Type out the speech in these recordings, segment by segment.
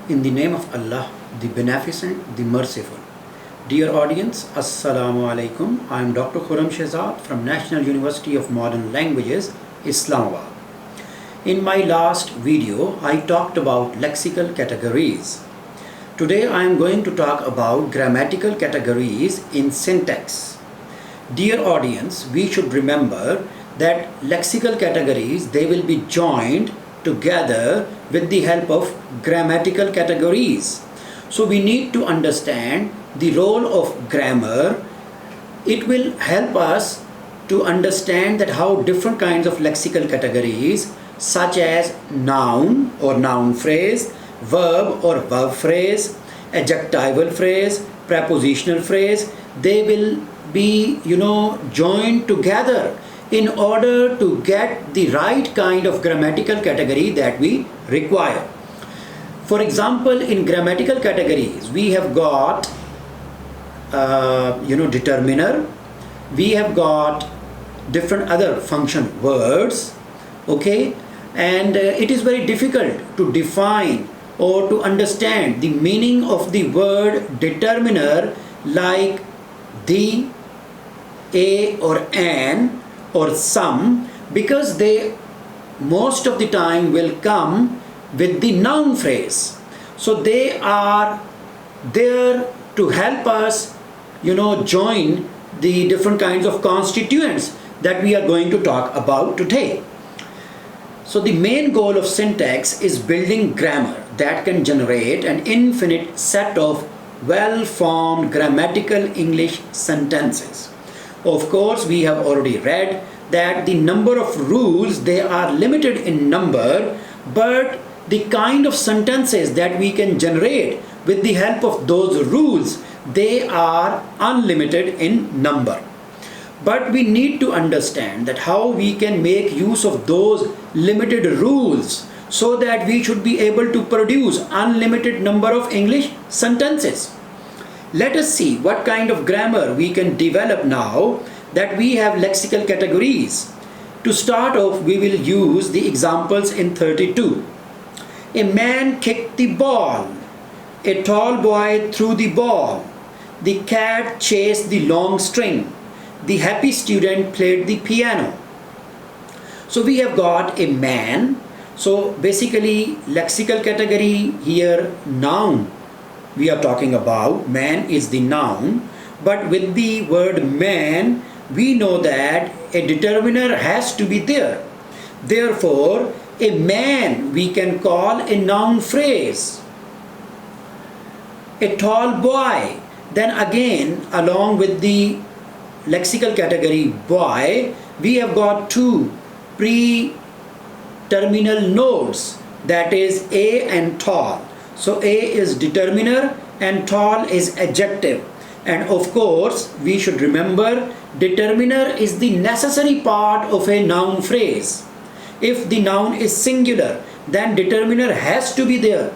In the name of Allah, the Beneficent, the Merciful. Dear audience, Assalamu alaikum. I am Dr. Khurram Shehzad from National University of Modern Languages, Islamabad. In my last video, I talked about lexical categories. Today I am going to talk about grammatical categories in syntax. Dear audience, we should remember that lexical categories, they will be joined together with the help of grammatical categories. So we need to understand the role of grammar. It will help us to understand that how different kinds of lexical categories such as noun or noun phrase, verb or verb phrase, adjectival phrase, prepositional phrase, they will be joined together in order to get the right kind of grammatical category that we require. For example, in grammatical categories, we have got determiner, we have got different other function words, okay, and it is very difficult to define or to understand the meaning of the word determiner like the, a or an or some, because they most of the time will come with the noun phrase. So they are there to help us join the different kinds of constituents that we are going to talk about today. So the main goal of syntax is building grammar that can generate an infinite set of well-formed grammatical English sentences. Of course, we have already read that the number of rules, they are limited in number, but the kind of sentences that we can generate with the help of those rules, they are unlimited in number. But we need to understand that how we can make use of those limited rules so that we should be able to produce unlimited number of English sentences. Let us see what kind of grammar we can develop now that we have lexical categories. To start off, we will use the examples in 32. A man kicked the ball. A tall boy threw the ball. The cat chased the long string. The happy student played the piano. So we have got a man. So basically lexical category here, noun. We are talking about man is the noun, but with the word man, we know that a determiner has to be there. Therefore, a man we can call a noun phrase. A tall boy, then again along with the lexical category boy, we have got two pre-terminal nodes, that is a and tall. So a is determiner and tall is adjective. And of course, we should remember determiner is the necessary part of a noun phrase. If the noun is singular, then determiner has to be there.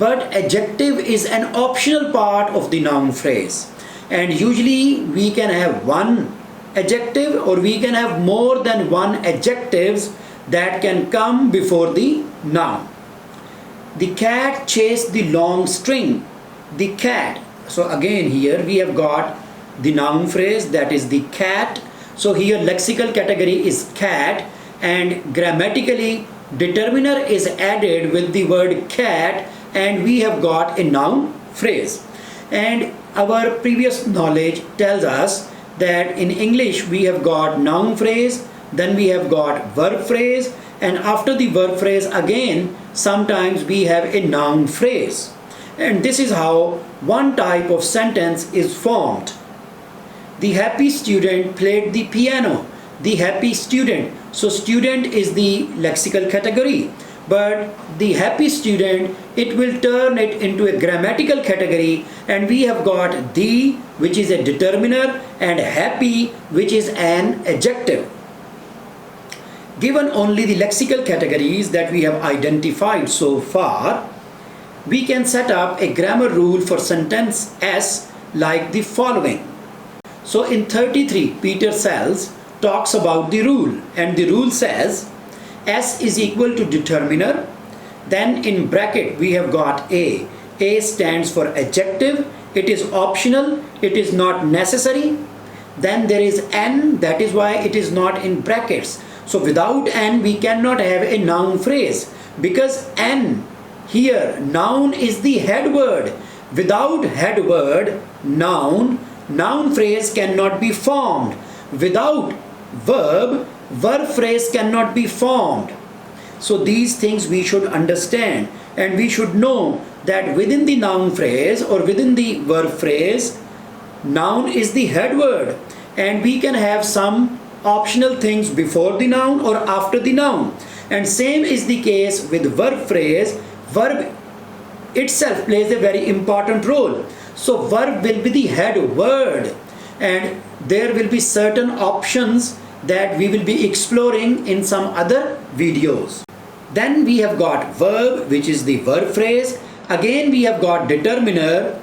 But adjective is an optional part of the noun phrase. And usually we can have one adjective or we can have more than one adjectives that can come before the noun. The cat chased the long string. The cat. So again here we have got the noun phrase, that is the cat. So here lexical category is cat, and grammatically determiner is added with the word cat, and we have got a noun phrase. And our previous knowledge tells us that in English we have got noun phrase, then we have got verb phrase, and after the verb phrase again sometimes we have a noun phrase. And this is how one type of sentence is formed. The happy student played the piano. The happy student. So student is the lexical category, but the happy student, it will turn it into a grammatical category, and we have got the, which is a determiner, and happy, which is an adjective. Given only the lexical categories that we have identified so far, we can set up a grammar rule for sentence S like the following. So in 33, Peter Sells talks about the rule, and the rule says S is equal to determiner, Then in bracket we have got A. A stands for adjective. It is optional. It is not necessary. Then there is N, that is why it is not in brackets. So without N we cannot have a noun phrase, because N here, noun is the head word. Without head word, noun phrase cannot be formed. Without verb phrase cannot be formed. So these things we should understand, and we should know that within the noun phrase or within the verb phrase, noun is the head word, and we can have some optional things before the noun or after the noun. And same is the case with verb phrase. Verb itself plays a very important role. So verb will be the head word, and there will be certain options that we will be exploring in some other videos. Then we have got verb, which is the verb phrase. Again we have got determiner,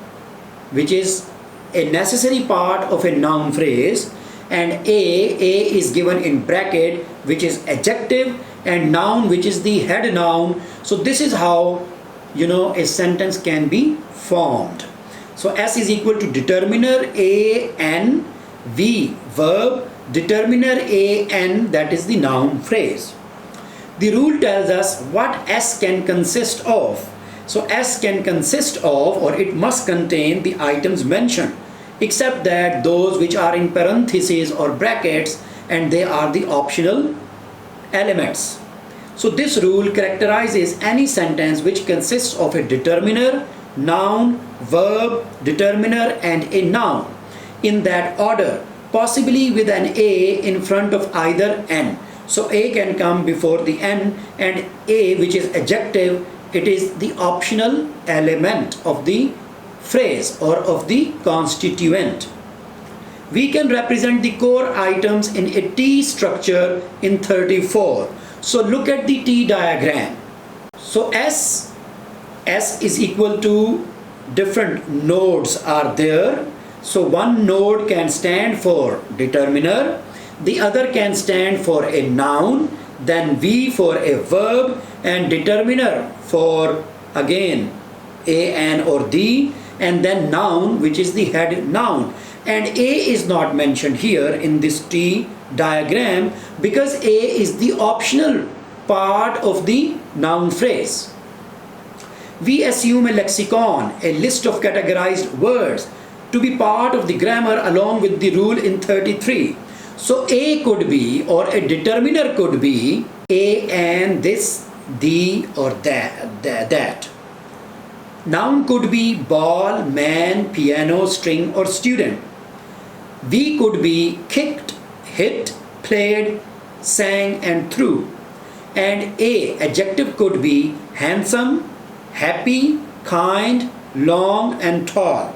which is a necessary part of a noun phrase, and A is given in bracket, which is adjective, and noun, which is the head noun. So this is how a sentence can be formed. So S is equal to determiner A N V, verb, determiner A N, that is the noun phrase. The rule tells us what S can consist of. So S can consist of, or it must contain, the items mentioned, except that those which are in parentheses or brackets, and they are the optional elements. So this rule characterizes any sentence which consists of a determiner, noun, verb, determiner, and a noun in that order, possibly with an A in front of either N. So A can come before the N, and A, which is adjective, it is the optional element of the phrase or of the constituent. We can represent the core items in a T structure in 34. So look at the T diagram. So S is equal to different nodes are there. So one node can stand for determiner, the other can stand for a noun, then V for a verb, and determiner for again A, N or the, and then noun, which is the head noun. And A is not mentioned here in this T diagram because A is the optional part of the noun phrase. We assume a lexicon, a list of categorized words, to be part of the grammar along with the rule in 33. So A could be, or a determiner could be A and this, the, or that. Noun could be ball, man, piano, string, or student. V could be kicked, hit, played, sang, and threw. And A, adjective, could be handsome, happy, kind, long, and tall.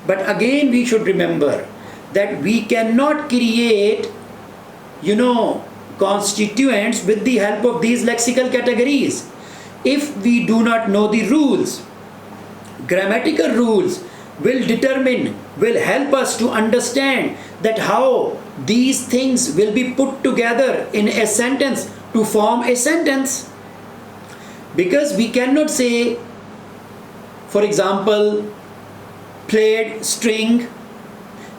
But again we should remember that we cannot create constituents with the help of these lexical categories if we do not know the rules. Grammatical rules will help us to understand that how these things will be put together in a sentence to form a sentence. Because we cannot say, for example, played string,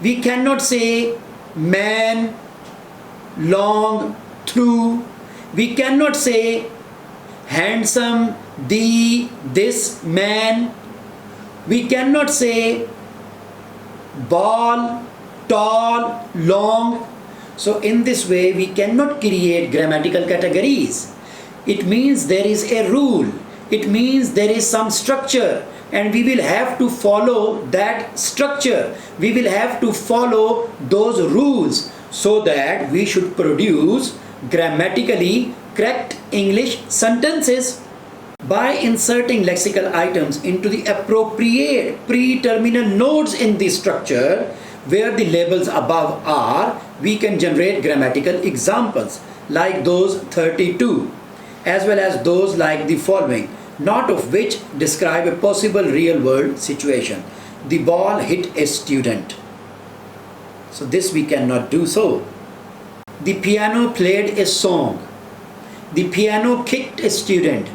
we cannot say man, long, through, we cannot say handsome, this man, we cannot say ball, tall, long. So in this way we cannot create grammatical categories. It means there is a rule, it means there is some structure, and we will have to follow that structure. We will have to follow those rules so that we should produce grammatically correct English sentences. By inserting lexical items into the appropriate pre-terminal nodes in the structure where the labels above are, we can generate grammatical examples like those 32, as well as those like the following, not of which describe a possible real-world situation. The ball hit a student. So this we cannot do so. The piano played a song. The piano kicked a student.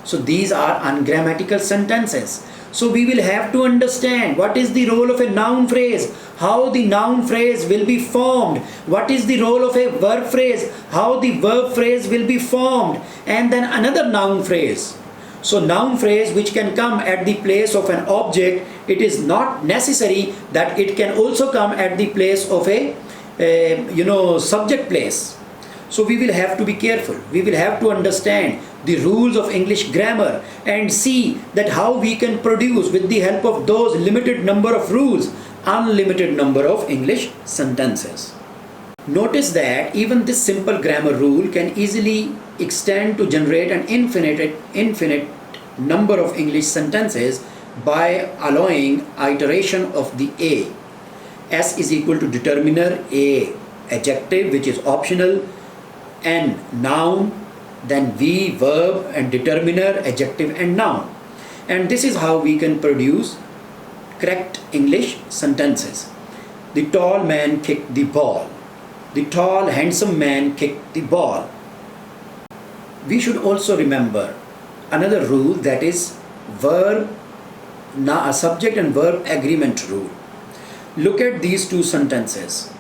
So these are ungrammatical sentences. So we will have to understand what is the role of a noun phrase, how the noun phrase will be formed, what is the role of a verb phrase, how the verb phrase will be formed, and then another noun phrase. So noun phrase which can come at the place of an object, it is not necessary that it can also come at the place of a subject place. So we will have to be careful. We will have to understand the rules of English grammar and see that how we can produce, with the help of those limited number of rules, unlimited number of English sentences. Notice that even this simple grammar rule can easily extend to generate an infinite number of English sentences by allowing iteration of the A. S is equal to determiner, A adjective which is optional, N noun, then V verb, and determiner, adjective and noun. And this is how we can produce correct English sentences. The tall man kicked the ball. The tall handsome man kicked the ball. We should also remember another rule, that is subject and verb agreement rule. Look at these two sentences.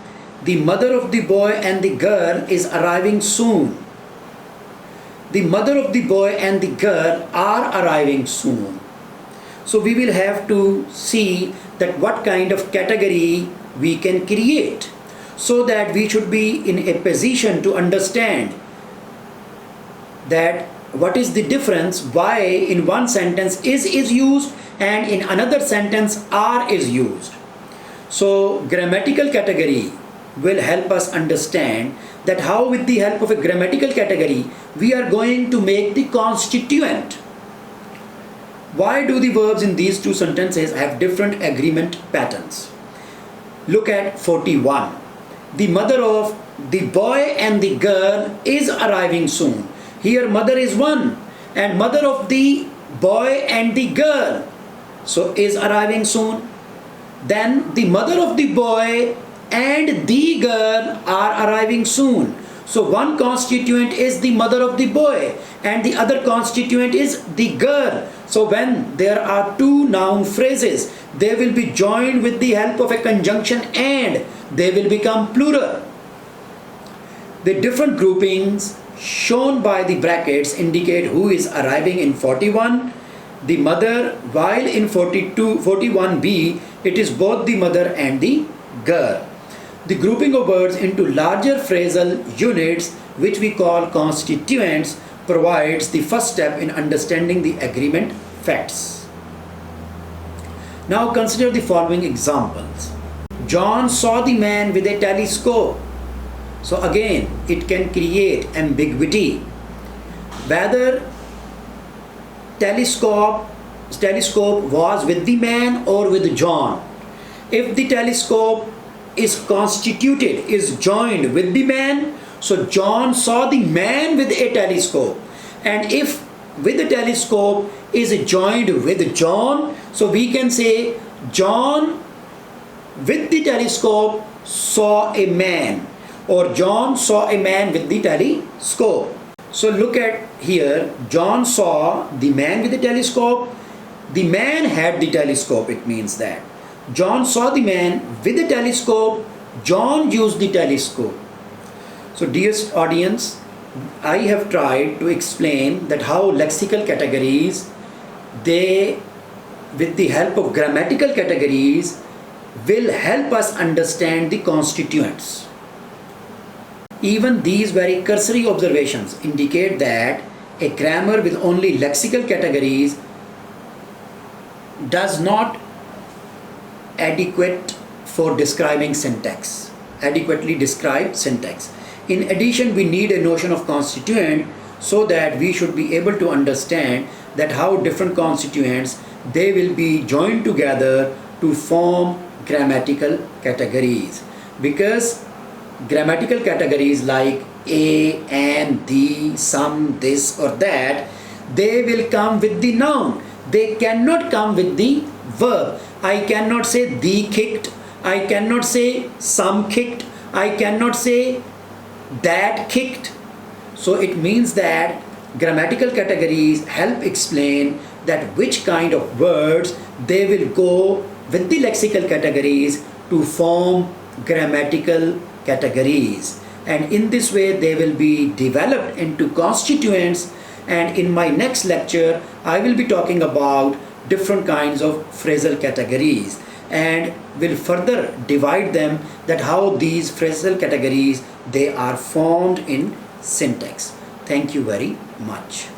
The mother of the boy and the girl is arriving soon. The mother of the boy and the girl are arriving soon. So we will have to see that what kind of category we can create, so that we should be in a position to understand that what is the difference, why in one sentence is used and in another sentence are is used. So grammatical category will help us understand that how with the help of a grammatical category we are going to make the constituent. Why do the verbs in these two sentences have different agreement patterns? Look at 41. The mother of the boy and the girl is arriving soon. Here mother is one and mother of the boy and the girl, so is arriving soon. Then the mother of the boy and the girl are arriving soon. So one constituent is the mother of the boy and the other constituent is the girl. So when there are two noun phrases, they will be joined with the help of a conjunction and they will become plural. The different groupings shown by the brackets indicate who is arriving in 41, the mother, while in 41b it is both the mother and the girl. The grouping of words into larger phrasal units, which we call constituents, provides the first step in understanding the agreement facts. Now consider the following examples. John saw the man with a telescope. So again, it can create ambiguity. Whether telescope was with the man or with John. If the telescope is constituted, is joined with the man, so John saw the man with a telescope. And if with the telescope is joined with John, so we can say John with the telescope saw a man, or John saw a man with the telescope. So look at here, John saw the man with the telescope. The man had the telescope, it means that. John saw the man with the telescope. John used the telescope. So dear audience, I have tried to explain that how lexical categories, they, with the help of grammatical categories, will help us understand the constituents. Even these very cursory observations indicate that a grammar with only lexical categories does not adequate for describing syntax, adequately describe syntax. In addition, we need a notion of constituent so that we should be able to understand that how different constituents, they will be joined together to form grammatical categories. Because grammatical categories like a, and, the, some, this or that, they will come with the noun. They cannot come with the verb. I cannot say the kicked, I cannot say some kicked, I cannot say that kicked. So it means that grammatical categories help explain that which kind of words they will go with the lexical categories to form grammatical categories, and in this way they will be developed into constituents. And in my next lecture I will be talking about different kinds of phrasal categories and will further divide them, that how these phrasal categories they are formed in syntax. Thank you very much.